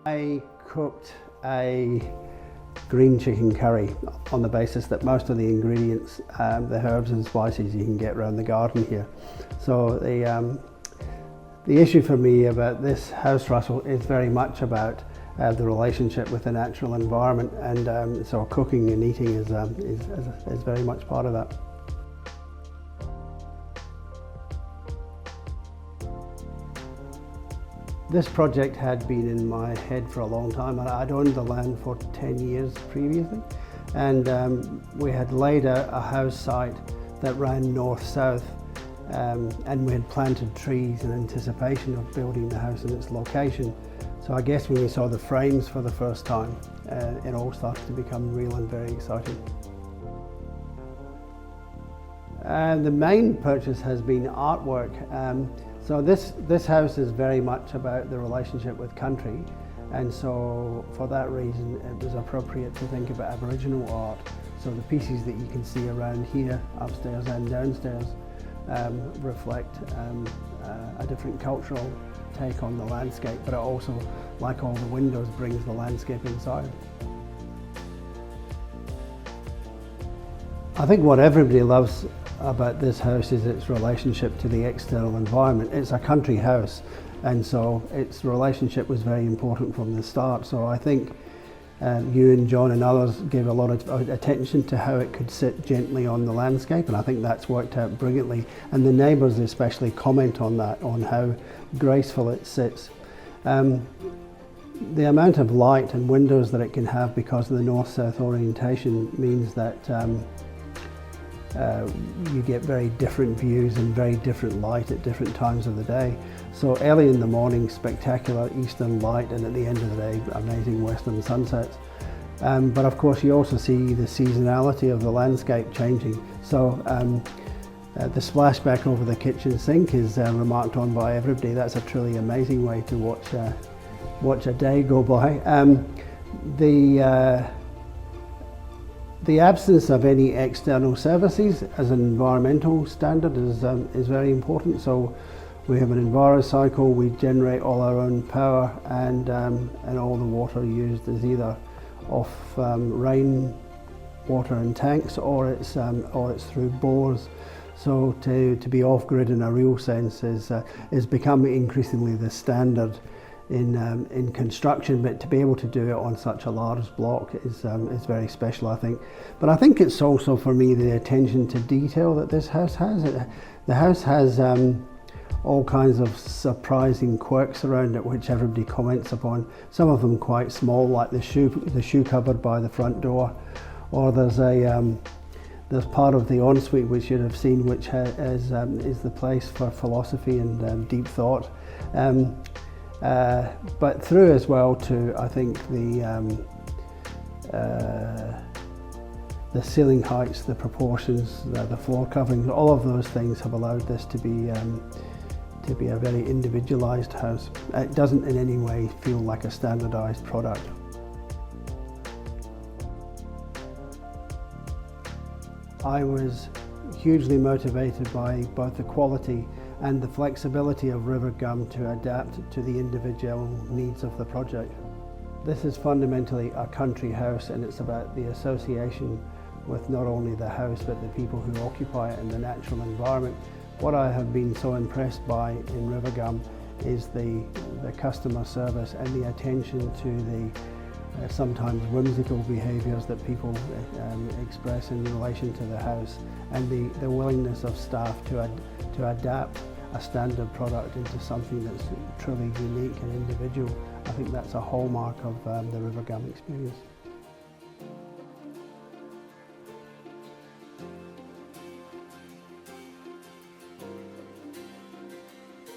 I cooked a green chicken curry on the basis that most of the ingredients, the herbs and spices you can get around the garden here. So the issue for me about this house, Russell, is very much about the relationship with the natural environment, and so cooking and eating is very much part of that. This project had been in my head for a long time, and I'd owned the land for 10 years previously, and we had laid a house site that ran north-south, and we had planted trees in anticipation of building the house in its location. So I guess when we saw the frames for the first time, it all started to become real and very exciting. The main purchase has been artwork. So this house is very much about the relationship with country, and so for that reason it was appropriate to think about Aboriginal art. So the pieces that you can see around here, upstairs and downstairs, reflect a different cultural take on the landscape, but it also, like all the windows, brings the landscape inside. I think what everybody loves about this house is its relationship to the external environment. It's a country house, and so its relationship was very important from the start. So I think you and John and others gave a lot of attention to how it could sit gently on the landscape, and I think that's worked out brilliantly. And the neighbours especially comment on that, on how graceful it sits. The amount of light and windows that it can have because of the north-south orientation means that you get very different views and very different light at different times of the day. So early in the morning, spectacular eastern light, and at the end of the day, amazing western sunsets. But of course you also see the seasonality of the landscape changing. So the splashback over the kitchen sink is remarked on by everybody. That's a truly amazing way to watch a day go by. The absence of any external services as an environmental standard is very important. So we have an EnviroCycle, we generate all our own power, and all the water used is either off rain water in tanks, or it's through bores. So to be off-grid in a real sense is becoming increasingly the standard in construction, but to be able to do it on such a large block is very special, I think. But I think it's also, for me, the attention to detail that this house has. The house has all kinds of surprising quirks around it, which everybody comments upon. Some of them quite small, like the shoe cupboard by the front door, or there's part of the ensuite which you'd have seen, which is the place for philosophy and deep thought. But through as well to, I think, the ceiling heights, the proportions, the floor coverings, all of those things have allowed this to be a very individualized house. It doesn't in any way feel like a standardized product. I was hugely motivated by both the quality and the flexibility of river gum to adapt to the individual needs of the project. This is fundamentally a country house, and it's about the association with not only the house but the people who occupy it and the natural environment. What I have been so impressed by in river gum is the customer service and the attention to the sometimes whimsical behaviours that people express in relation to the house, and the willingness of staff to adapt a standard product into something that's truly unique and individual. I think that's a hallmark of the river gum experience.